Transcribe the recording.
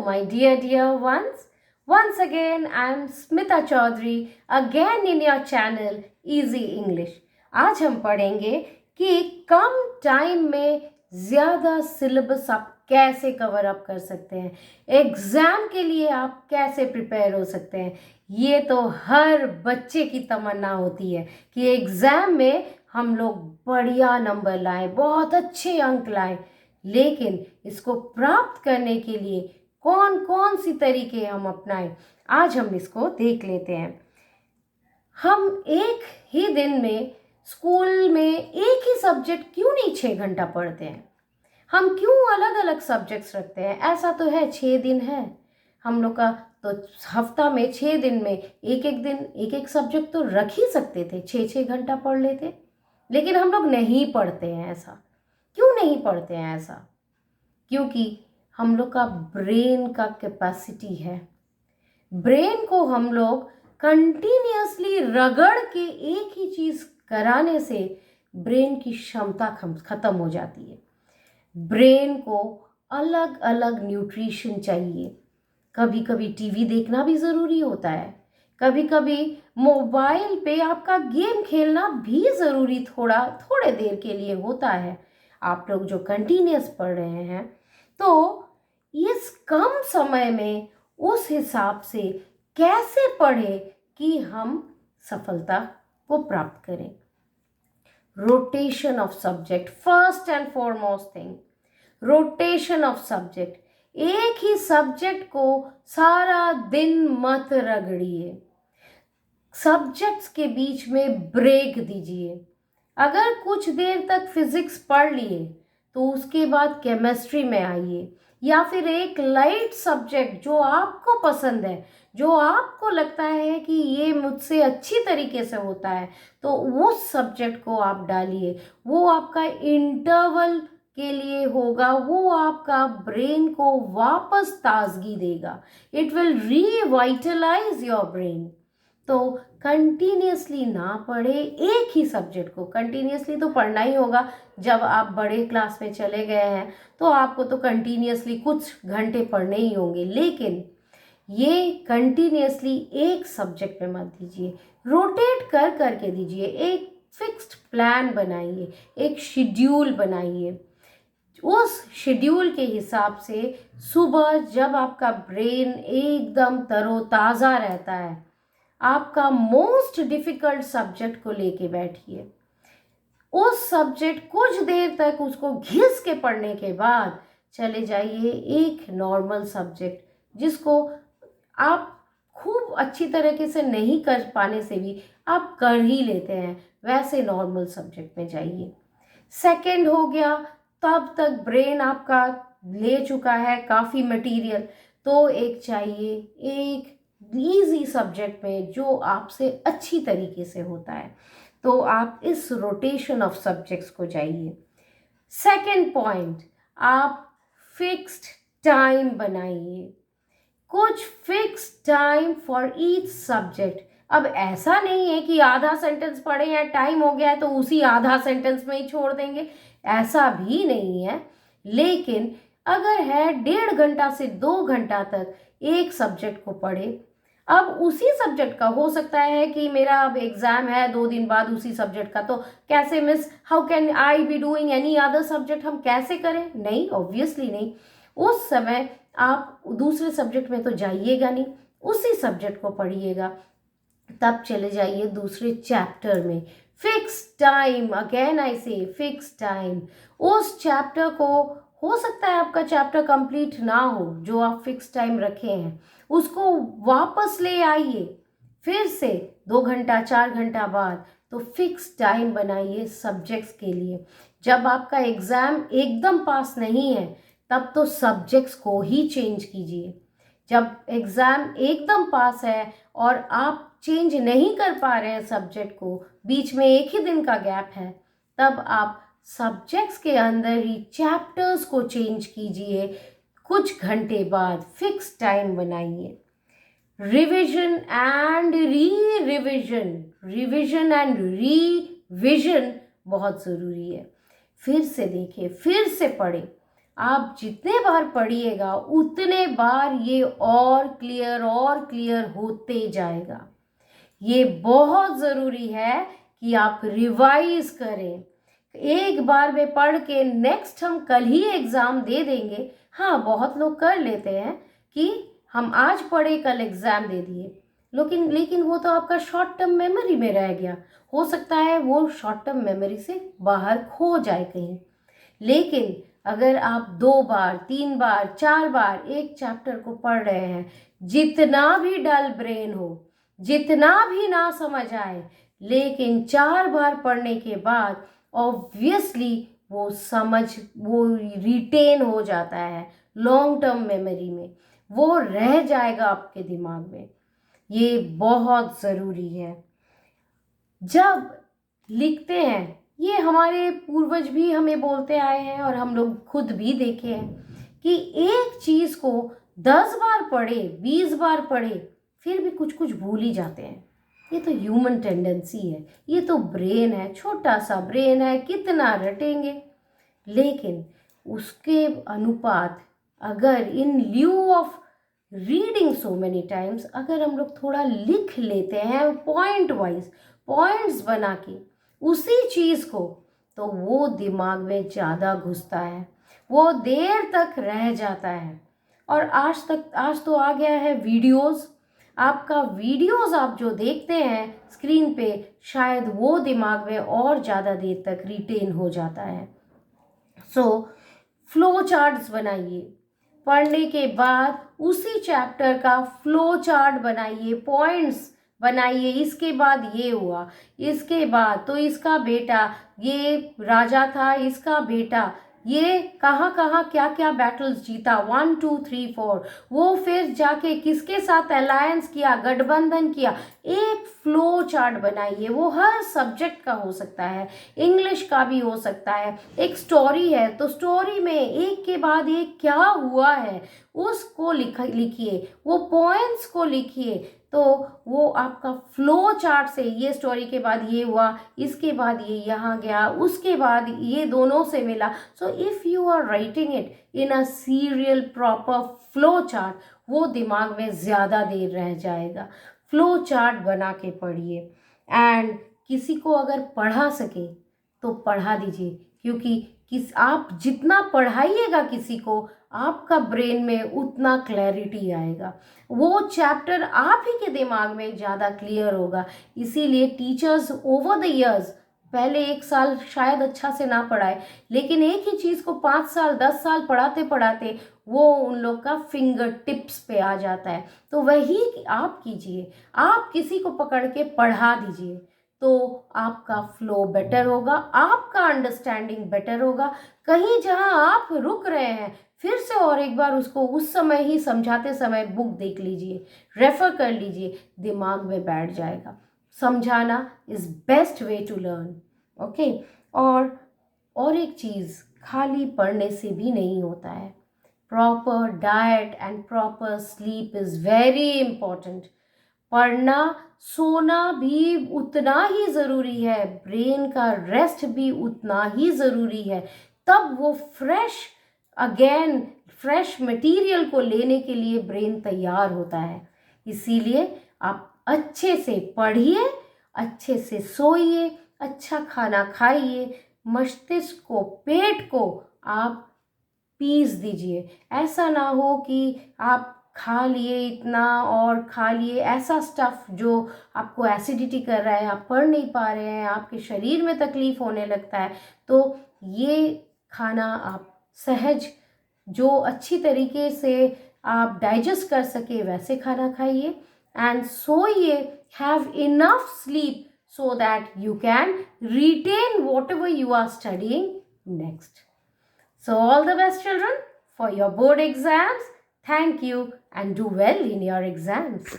my dear ones. Once again, I am Smita Chaudhary, again in your channel Easy English. आज हम पढ़ेंगे कि कम time में ज़्यादा सिलेबस आप कैसे कवर अप कर सकते हैं, एग्ज़ाम के लिए आप कैसे प्रिपेयर हो सकते हैं। ये तो हर बच्चे की तमन्ना होती है कि एग्ज़ाम में हम लोग बढ़िया नंबर लाएं, बहुत अच्छे अंक लाएं, लेकिन इसको प्राप्त करने के लिए कौन कौन सी तरीके हम अपनाएं, आज हम इसको देख लेते हैं। हम एक ही दिन में स्कूल में एक ही सब्जेक्ट क्यों नहीं 6 घंटा पढ़ते हैं? हम क्यों अलग अलग सब्जेक्ट्स रखते हैं? ऐसा तो है 6 दिन है हम लोग का, तो हफ्ता में 6 दिन में एक एक दिन एक एक सब्जेक्ट तो रख ही सकते थे, 6 घंटा पढ़ लेते। लेकिन हम लोग नहीं पढ़ते हैं ऐसा। क्यों नहीं पढ़ते हैं ऐसा? क्योंकि हम लोग का ब्रेन का कैपेसिटी है, ब्रेन को हम लोग कंटिन्यूअसली रगड़ के एक ही चीज़ कराने से ब्रेन की क्षमता खत्म हो जाती है। ब्रेन को अलग अलग न्यूट्रिशन चाहिए। कभी कभी टीवी देखना भी ज़रूरी होता है, कभी कभी मोबाइल पे आपका गेम खेलना भी ज़रूरी थोड़े देर के लिए होता है। आप लोग जो कंटिन्यूस पढ़ रहे हैं, तो इस कम समय में उस हिसाब से कैसे पढ़े कि हम सफलता को प्राप्त करें। Rotation of subject, first and foremost thing, rotation of subject. एक ही सब्जेक्ट को सारा दिन मत रगड़िए, सब्जेक्ट्स के बीच में ब्रेक दीजिए। अगर कुछ देर तक फिजिक्स पढ़ लिए तो उसके बाद केमिस्ट्री में आइए, या फिर एक लाइट सब्जेक्ट जो आपको पसंद है, जो आपको लगता है कि ये मुझसे अच्छी तरीके से होता है, तो उस सब्जेक्ट को आप डालिए। वो आपका इंटरवल के लिए होगा, वो आपका ब्रेन को वापस ताजगी देगा। It will revitalise your brain. तो कंटिन्यूसली ना पढ़े एक ही सब्जेक्ट को। कंटिन्यूसली तो पढ़ना ही होगा, जब आप बड़े क्लास में चले गए हैं तो आपको तो कंटिन्यूसली कुछ घंटे पढ़ने ही होंगे, लेकिन ये कंटिन्यूसली एक सब्जेक्ट में मत दीजिए, रोटेट कर करके दीजिए। एक फिक्स्ड प्लान बनाइए, एक शेड्यूल बनाइए। उस शेड्यूल के हिसाब से सुबह जब आपका ब्रेन एकदम तरोताज़ा रहता है, आपका मोस्ट डिफिकल्ट सब्जेक्ट को लेके बैठिए। उस सब्जेक्ट कुछ देर तक उसको घिस के पढ़ने के बाद चले जाइए एक नॉर्मल सब्जेक्ट, जिसको आप खूब अच्छी तरीके से नहीं कर पाने से भी आप कर ही लेते हैं, वैसे नॉर्मल सब्जेक्ट में जाइए। सेकंड हो गया, तब तक ब्रेन आपका ले चुका है काफ़ी मटेरियल, तो एक चाहिए एक इजी सब्जेक्ट में जो आपसे अच्छी तरीके से होता है, तो आप इस रोटेशन ऑफ सब्जेक्ट्स को जाइए। सेकंड पॉइंट, आप फिक्स्ड टाइम बनाइए, कुछ fix time for each subject. अब ऐसा नहीं है कि आधा सेंटेंस पढ़े हैं, टाइम हो गया है तो उसी आधा सेंटेंस में ही छोड़ देंगे, ऐसा भी नहीं है। लेकिन अगर है 1.5 घंटा से 2 घंटा तक एक सब्जेक्ट को पढ़े। अब उसी सब्जेक्ट का हो सकता है कि मेरा अब एग्जाम है 2 दिन बाद उसी सब्जेक्ट का, तो कैसे miss, how can I be doing any other subject, हम कैसे करें? नहीं, ऑब्वियसली नहीं। उस समय आप दूसरे सब्जेक्ट में तो जाइएगा नहीं, उसी सब्जेक्ट को पढ़िएगा। तब चले जाइए दूसरे चैप्टर में। फिक्स टाइम, अगेन आई से फिक्स टाइम। उस चैप्टर को, हो सकता है आपका चैप्टर कंप्लीट ना हो जो आप फिक्स टाइम रखे हैं, उसको वापस ले आइए फिर से 2 घंटा 4 घंटा बाद। तो फिक्स टाइम बनाइए सब्जेक्ट्स के लिए। जब आपका एग्ज़ाम एकदम पास नहीं है तब तो सब्जेक्ट्स को ही चेंज कीजिए। जब एग्ज़ाम एकदम पास है और आप चेंज नहीं कर पा रहे हैं सब्जेक्ट को, बीच में एक ही दिन का गैप है, तब आप सब्जेक्ट्स के अंदर ही चैप्टर्स को चेंज कीजिए। कुछ घंटे बाद फिक्स टाइम बनाइए। Revision and revision, revision and revision बहुत ज़रूरी है। फिर से देखिए, फिर से पढ़े। आप जितने बार पढ़िएगा उतने बार ये और क्लियर होते जाएगा। ये बहुत ज़रूरी है कि आप रिवाइज करें। एक बार में पढ़ के नेक्स्ट हम कल ही एग्ज़ाम दे देंगे, हाँ बहुत लोग कर लेते हैं कि हम आज पढ़े कल एग्ज़ाम दे दिए, लेकिन वो तो आपका शॉर्ट टर्म मेमोरी में रह गया। हो सकता है वो शॉर्ट टर्म मेमोरी से बाहर खो जाए कहीं। लेकिन अगर आप 2 बार 3 बार 4 बार एक चैप्टर को पढ़ रहे हैं, जितना भी डल ब्रेन हो, जितना भी ना समझ आए, लेकिन 4 बार पढ़ने के बाद ऑब्वियसली वो रिटेन हो जाता है लॉन्ग टर्म मेमोरी में, वो रह जाएगा आपके दिमाग में। ये बहुत ज़रूरी है। जब लिखते हैं, ये हमारे पूर्वज भी हमें बोलते आए हैं और हम लोग खुद भी देखे हैं कि एक चीज़ को 10 बार पढ़े 20 बार पढ़े फिर भी कुछ कुछ भूल ही जाते हैं। ये तो ह्यूमन टेंडेंसी है, ये तो ब्रेन है, छोटा सा ब्रेन है, कितना रटेंगे। लेकिन उसके अनुपात अगर in lieu of reading so many times, अगर हम लोग थोड़ा लिख लेते हैं पॉइंट वाइज, पॉइंट्स बना के उसी चीज़ को, तो वो दिमाग में ज़्यादा घुसता है, वो देर तक रह जाता है। और आज तो आ गया है वीडियोस। आपका वीडियोस आप जो देखते हैं स्क्रीन पे, शायद वो दिमाग में और ज़्यादा देर तक रिटेन हो जाता है। सो फ्लो चार्ट्स बनाइए, पढ़ने के बाद उसी चैप्टर का फ्लो चार्ट बनाइए, पॉइंट्स बनाइए। इसके बाद ये हुआ, इसके बाद तो इसका बेटा ये राजा था, इसका बेटा ये कहाँ कहाँ क्या क्या बैटल्स जीता, 1 2 3 4, वो फिर जाके किसके साथ अलायंस किया, गठबंधन किया। एक फ्लो चार्ट बनाइए, वो हर सब्जेक्ट का हो सकता है, इंग्लिश का भी हो सकता है। एक स्टोरी है तो स्टोरी में एक के बाद एक क्या हुआ है उसको लिखिए, वो पॉइंट्स को लिखिए। तो वो आपका फ्लो चार्ट से ये स्टोरी के बाद ये हुआ, इसके बाद ये यहाँ गया, उसके बाद ये दोनों से मिला। So if you are writing it in a serial proper flow chart, वो दिमाग में ज़्यादा देर रह जाएगा। फ्लो चार्ट बना के पढ़िए। एंड किसी को अगर पढ़ा सके तो पढ़ा दीजिए, क्योंकि आप जितना पढ़ाइएगा किसी को, आपका ब्रेन में उतना क्लैरिटी आएगा, वो चैप्टर आप ही के दिमाग में ज़्यादा क्लियर होगा। इसीलिए टिचर्स ओवर द इयर्स, पहले 1 साल शायद अच्छा से ना पढ़ाए, लेकिन एक ही चीज़ को 5 साल 10 साल पढ़ाते पढ़ाते वो उन लोग का फिंगर टिप्स पे आ जाता है। तो वही आप कीजिए, आप किसी को पकड़ के पढ़ा दीजिए, तो आपका फ्लो बेटर होगा, आपका अंडरस्टैंडिंग बेटर होगा। कहीं जहां आप रुक रहे हैं, फिर से और एक बार उसको उस समय ही समझाते समय बुक देख लीजिए, रेफर कर लीजिए, दिमाग में बैठ जाएगा। समझाना is best way to learn. Okay. और एक चीज़, खाली पढ़ने से भी नहीं होता है। Proper diet and proper sleep is very important. पढ़ना सोना भी उतना ही ज़रूरी है, ब्रेन का रेस्ट भी उतना ही ज़रूरी है। तब वो फ्रेश मटेरियल को लेने के लिए ब्रेन तैयार होता है। इसीलिए आप अच्छे से पढ़िए, अच्छे से सोइए, अच्छा खाना खाइए, मस्तिष्क को, पेट को आप पीस दीजिए। ऐसा ना हो कि आप खा लिए इतना और खा लिए ऐसा स्टफ जो आपको एसिडिटी कर रहा है, आप पढ़ नहीं पा रहे हैं, आपके शरीर में तकलीफ होने लगता है। तो ये खाना आप सहज, जो अच्छी तरीके से आप डाइजेस्ट कर सके वैसे खाना खाइए। एंड सोइए, have enough sleep so that you can retain whatever you are studying next. So all the best children for your board exams. Thank you and do well in your exams.